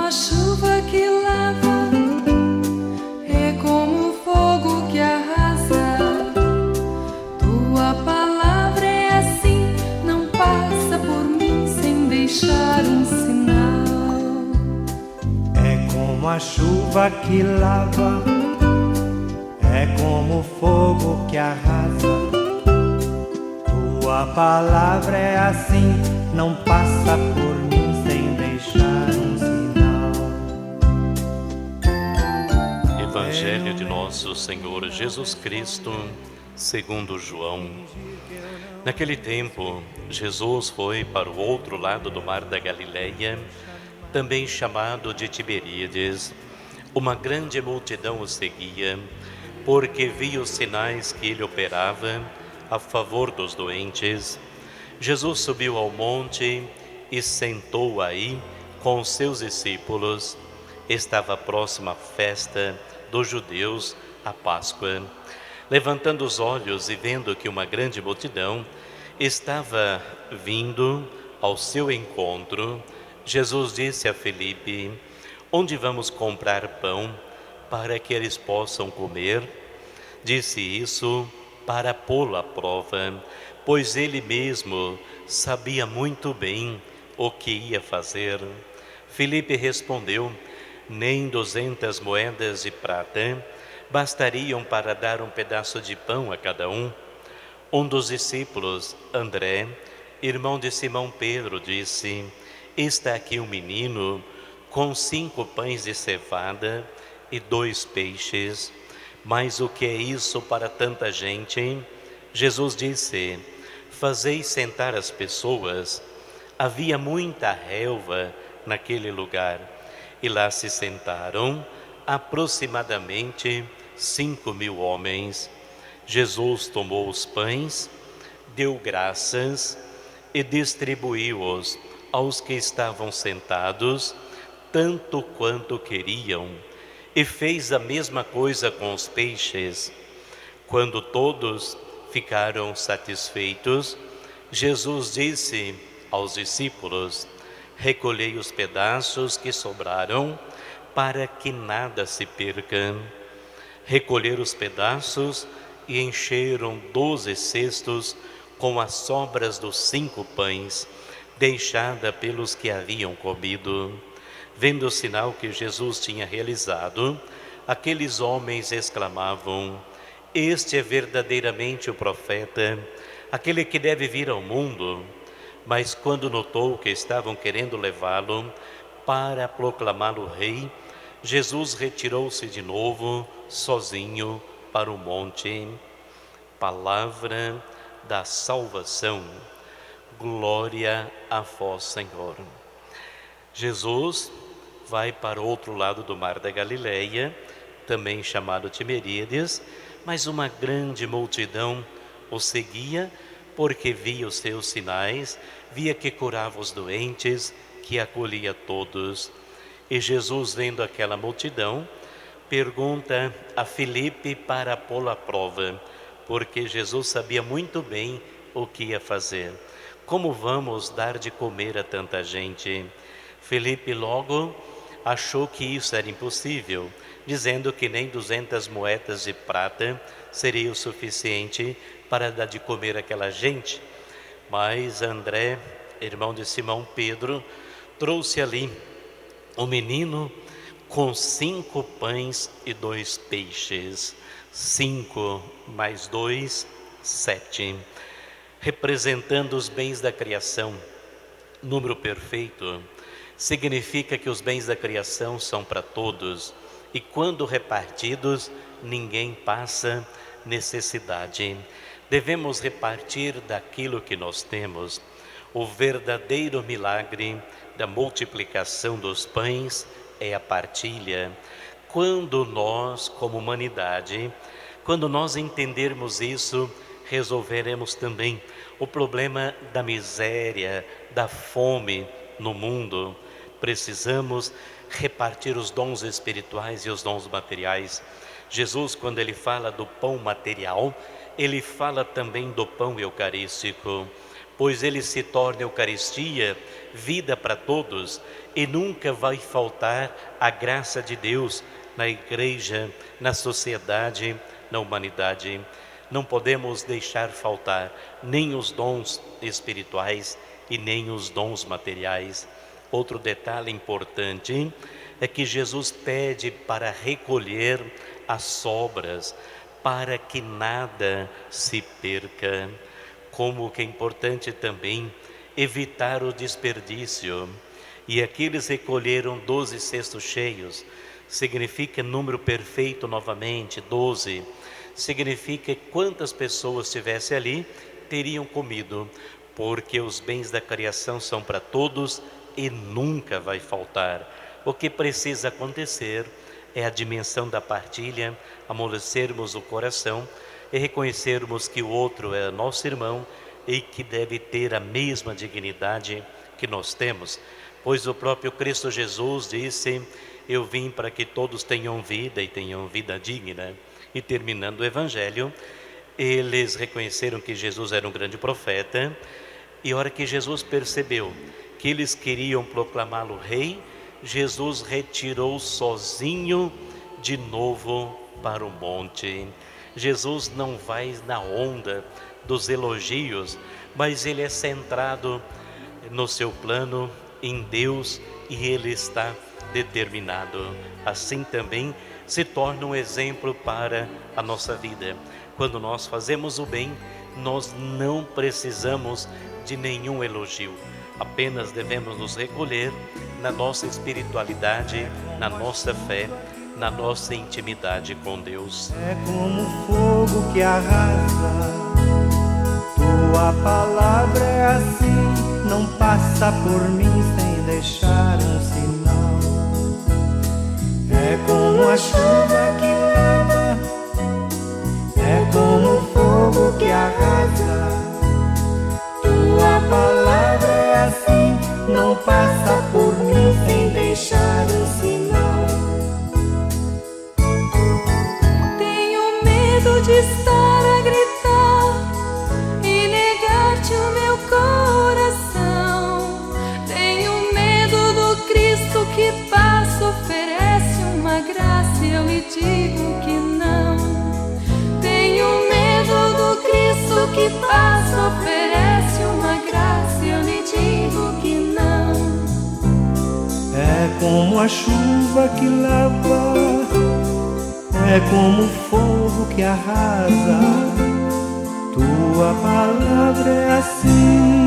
a chuva que lava, é como o fogo que arrasa. Tua palavra é assim, não passa por mim sem deixar um sinal. É como a chuva que lava, é como o fogo que arrasa. Tua palavra é assim, não passa por mim sem deixar um sinal. Evangelho de nosso Senhor Jesus Cristo, segundo João. Naquele tempo, Jesus foi para o outro lado do mar da Galileia, também chamado de Tiberíades. Uma grande multidão o seguia, porque via os sinais que ele operava a favor dos doentes. Jesus subiu ao monte e sentou aí com os seus discípulos. Estava próxima a festa dos judeus, a Páscoa. Levantando os olhos e vendo que uma grande multidão estava vindo ao seu encontro, Jesus disse a Filipe: onde vamos comprar pão para que eles possam comer? Disse isso para pô-lo à prova, pois ele mesmo sabia muito bem o que ia fazer. Filipe respondeu: nem 200 moedas de prata bastariam para dar um pedaço de pão a cada um. Um dos discípulos, André, irmão de Simão Pedro, disse: está aqui um menino com 5 pães de cevada e 2 peixes. Mas o que é isso para tanta gente? Jesus disse: fazei sentar as pessoas. Havia muita relva naquele lugar, e lá se sentaram aproximadamente 5.000 homens. Jesus tomou os pães, deu graças e distribuiu-os aos que estavam sentados, tanto quanto queriam, e fez a mesma coisa com os peixes. Quando todos ficaram satisfeitos, Jesus disse aos discípulos: recolhei os pedaços que sobraram, para que nada se perca. Recolheram os pedaços e encheram 12 cestos com as sobras dos 5 pães, deixada pelos que haviam comido. Vendo o sinal que Jesus tinha realizado, aqueles homens exclamavam: este é verdadeiramente o profeta, aquele que deve vir ao mundo. Mas quando notou que estavam querendo levá-lo para proclamá-lo rei, Jesus retirou-se de novo, sozinho, para o monte. Palavra da salvação. Glória a vós, Senhor. Jesus vai para o outro lado do mar da Galileia, também chamado Tiberíades, mas uma grande multidão o seguia, porque via os seus sinais, via que curava os doentes, que acolhia todos. E Jesus, vendo aquela multidão, pergunta a Filipe para pô-lo à prova, porque Jesus sabia muito bem o que ia fazer. Como vamos dar de comer a tanta gente? Filipe logo achou que isso era impossível, dizendo que nem 200 moedas de prata seria o suficiente para dar de comer àquela gente. Mas André, irmão de Simão Pedro, trouxe ali um menino com 5 pães e 2 peixes. 5 mais 2, 7. Representando os bens da criação. Número perfeito significa que os bens da criação são para todos, e quando repartidos, ninguém passa necessidade. Devemos repartir daquilo que nós temos. O verdadeiro milagre da multiplicação dos pães é a partilha. Quando nós, como humanidade, quando nós entendermos isso, resolveremos também o problema da miséria, da fome no mundo. Precisamos repartir os dons espirituais e os dons materiais. Jesus, quando ele fala do pão material, ele fala também do pão eucarístico, pois ele se torna Eucaristia, vida para todos, e nunca vai faltar a graça de Deus na igreja, na sociedade, na humanidade. Não podemos deixar faltar nem os dons espirituais e nem os dons materiais. Outro detalhe importante é que Jesus pede para recolher as sobras, para que nada se perca. Como que é importante também evitar o desperdício. E aqui eles recolheram 12 cestos cheios, significa número perfeito novamente, 12. Significa que quantas pessoas estivessem ali, teriam comido, porque os bens da criação são para todos e nunca vai faltar. O que precisa acontecer é a dimensão da partilha, amolecermos o coração e reconhecermos que o outro é nosso irmão e que deve ter a mesma dignidade que nós temos. Pois o próprio Cristo Jesus disse: eu vim para que todos tenham vida e tenham vida digna. E terminando o Evangelho, eles reconheceram que Jesus era um grande profeta, e a hora que Jesus percebeu que eles queriam proclamá-lo rei, Jesus retirou sozinho de novo para o monte. Jesus não vai na onda dos elogios, mas ele é centrado no seu plano, em Deus, e ele está determinado. Assim também se torna um exemplo para a nossa vida. Quando nós fazemos o bem, nós não precisamos de nenhum elogio. Apenas devemos nos recolher na nossa espiritualidade, na nossa fé, na nossa intimidade com Deus. É como fogo que arrasa, tua palavra é assim, não passa por mim sem deixar um sinal. É como a chuva que lava, é como fogo que arrasa, tua palavra é assim, não passa por mim sem deixar um sinal. Tenho medo de estar a gritar e negar-te o meu coração. Tenho medo do Cristo que passa, oferece uma graça e eu lhe digo que não. Tenho medo do Cristo que passa, oferece uma graça e eu lhe digo que não. É como a chuva que lava, é como o fogo que arrasa, tua palavra é assim,